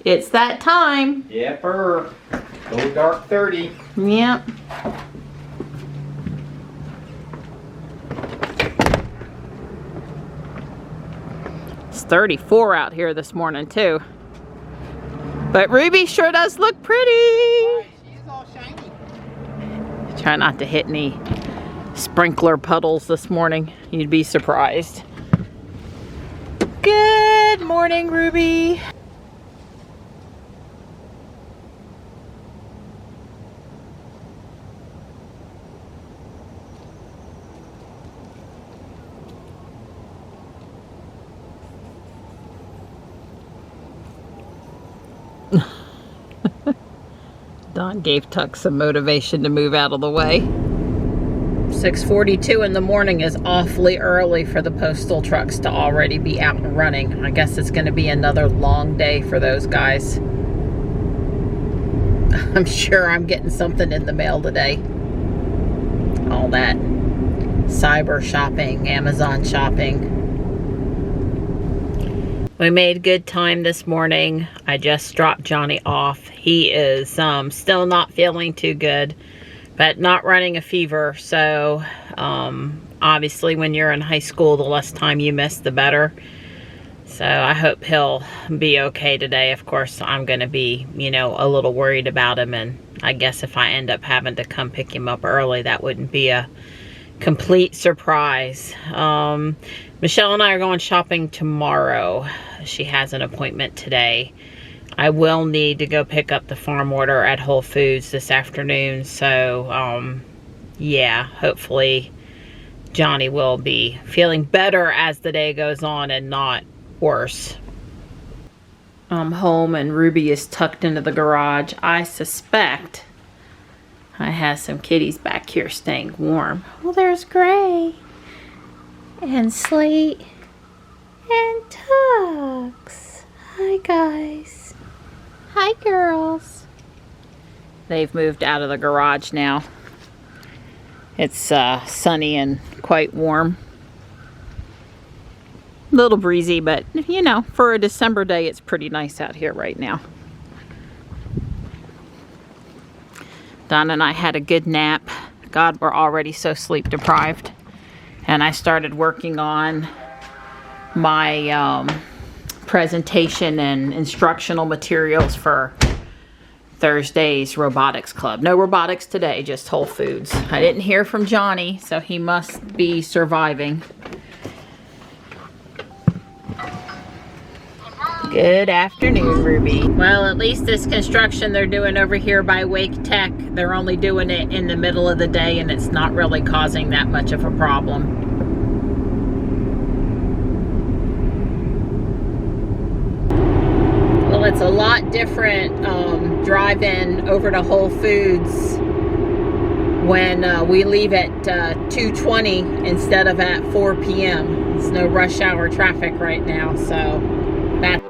It's that time. Yepper. Go dark 30. Yep. It's 34 out here this morning too. But Ruby sure does look pretty. She's all shiny. Try not to hit any sprinkler puddles this morning. You'd be surprised. Good morning, Ruby. Don gave Tuck some motivation to move out of the way. 6:42 in the morning is awfully early for the postal trucks to already be out and running. I guess it's going to be another long day for those guys. I'm sure I'm getting something in the mail today. All that cyber shopping, Amazon shopping. We made good time this morning. I just dropped Johnny off. He is still not feeling too good, but not running a fever. So obviously when you're in high school, the less time you miss, the better. So I hope he'll be okay today. Of course, I'm going to be, you know, a little worried about him. And I guess if I end up having to come pick him up early, that wouldn't be a complete surprise. Michelle and I are going shopping tomorrow. She has an appointment today. I will need to go pick up the farm order at Whole Foods this afternoon. So, yeah, hopefully Johnny will be feeling better as the day goes on and not worse. I'm home and Ruby is tucked into the garage. I suspect I have some kitties back here staying warm. Well, there's Gray and Slate and Tux. Hi, guys. Hi, girls. They've moved out of the garage now. It's sunny and quite warm. A little breezy, but you know, for a December day, it's pretty nice out here right now. Don and I had a good nap. God, we're already so sleep deprived. And I started working on my presentation and instructional materials for Thursday's robotics club. No robotics today, just Whole Foods. I didn't hear from Johnny, so he must be surviving. Good afternoon, Ruby. Well, at least this construction they're doing over here by Wake Tech, they're only doing it in the middle of the day and it's not really causing that much of a problem. Well, it's a lot different driving over to Whole Foods when we leave at 2:20 instead of at 4 p.m. There's no rush hour traffic right now, so that's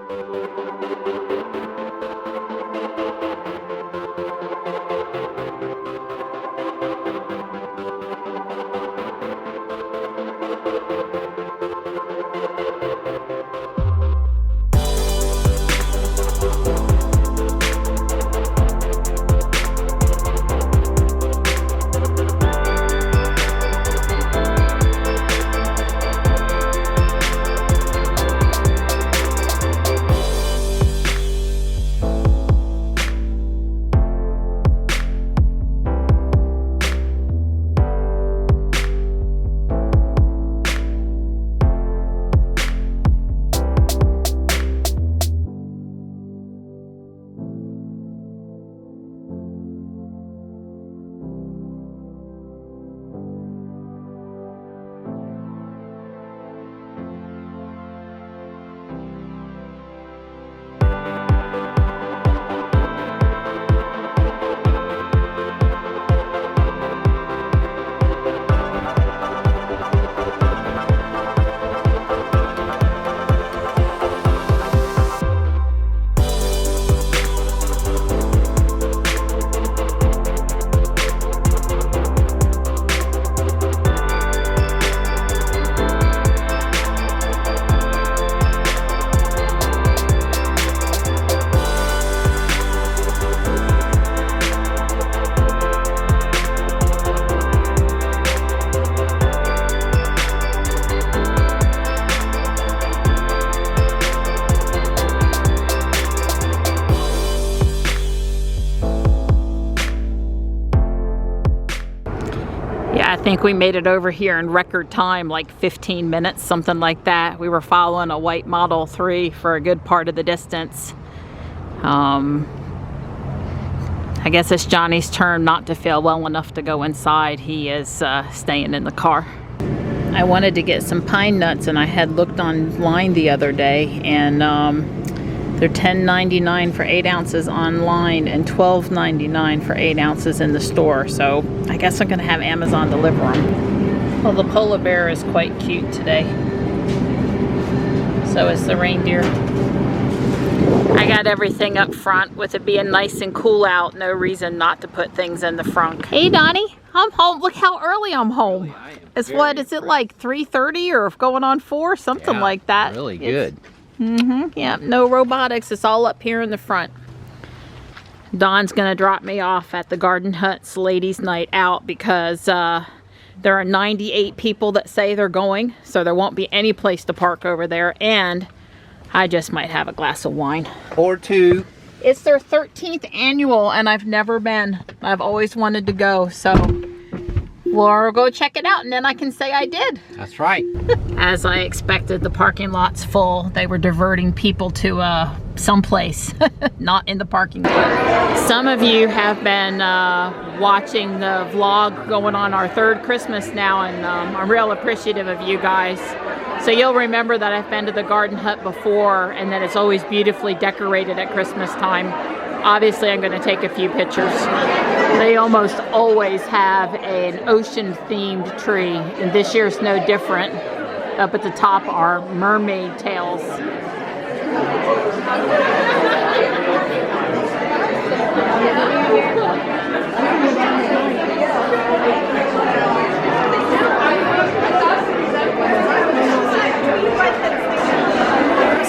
think we made it over here in record time, like 15 minutes, something like that. We were following a white Model 3 for a good part of the distance. I guess it's Johnny's turn not to feel well enough to go inside. He is staying in the car. I wanted to get some pine nuts, and I had looked online the other day, and they're $10.99 for 8 ounces online and $12.99 for 8 ounces in the store. So I guess I'm gonna have Amazon deliver them. Well, the polar bear is quite cute today. So is the reindeer. I got everything up front. With it being nice and cool out, no reason not to put things in the front. Hey Donnie, I'm home. Look how early I'm home. It's what, is it like 3:30 or going on 4? Something like that. Really good. Yeah, no robotics. It's all up here in the front. Dawn's gonna drop me off at the Garden Hut's ladies' night out because there are 98 people that say they're going, so there won't be any place to park over there, and I just might have a glass of wine. Or 2. It's their 13th annual, and I've never been. I've always wanted to go, so we'll go check it out, and then I can say I did. That's right. As I expected, the parking lot's full. They were diverting people to someplace, not in the parking lot. Some of you have been watching the vlog going on our 3rd Christmas now, and I'm real appreciative of you guys. So you'll remember that I've been to the Garden Hut before, and that it's always beautifully decorated at Christmas time. Obviously, I'm going to take a few pictures. They almost always have an ocean-themed tree, and this year's no different. Up at the top are mermaid tails.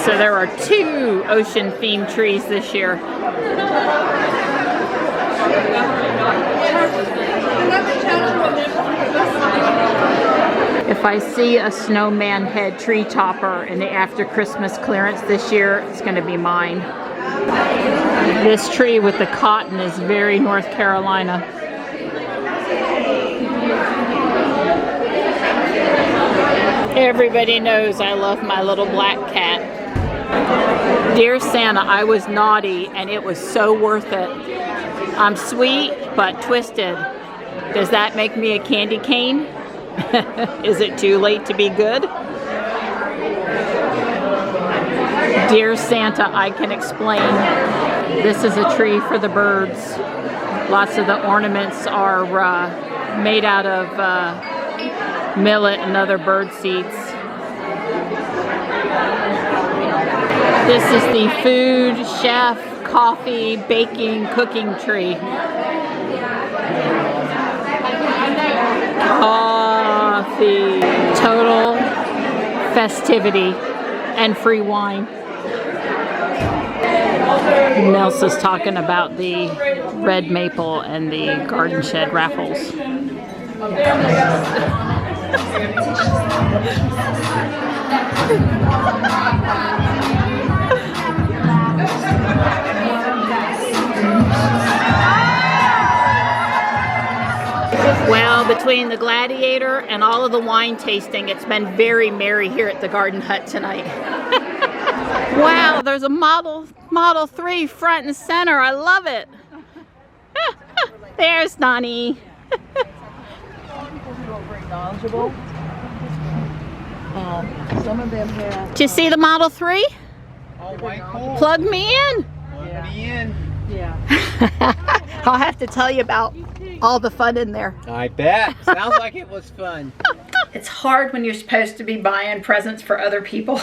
So there are 2 ocean-themed trees this year. If I see a snowman head tree topper in the after Christmas clearance this year, it's going to be mine. This tree with the cotton is very North Carolina. Everybody knows I love my little black cat. Dear Santa, I was naughty and it was so worth it. I'm sweet but twisted. Does that make me a candy cane? Is it too late to be good? Dear Santa, I can explain. This is a tree for the birds. Lots of the ornaments are made out of millet and other bird seeds. This is the food, chef, coffee, baking, cooking tree. Coffee. Total festivity and free wine. Nelson's talking about the red maple and the garden shed raffles. Well, between the Gladiator and all of the wine tasting, it's been very merry here at the Garden Hut tonight. Wow, there's a Model 3 front and center. I love it. There's Donnie. Some of them have. Did you see the Model 3? Oh, white cool. Plug me in. Plug me in. Yeah. I'll have to tell you about all the fun in there. I bet. Sounds like it was fun. It's hard when you're supposed to be buying presents for other people.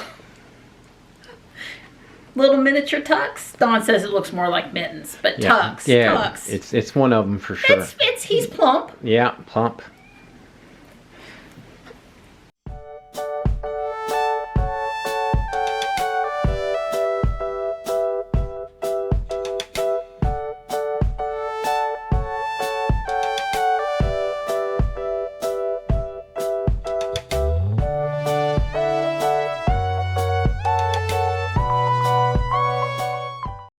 Little miniature tucks. Dawn says it looks more like mittens, but tucks. Yeah, tucks. it's one of them for sure. He's plump. Yeah, plump.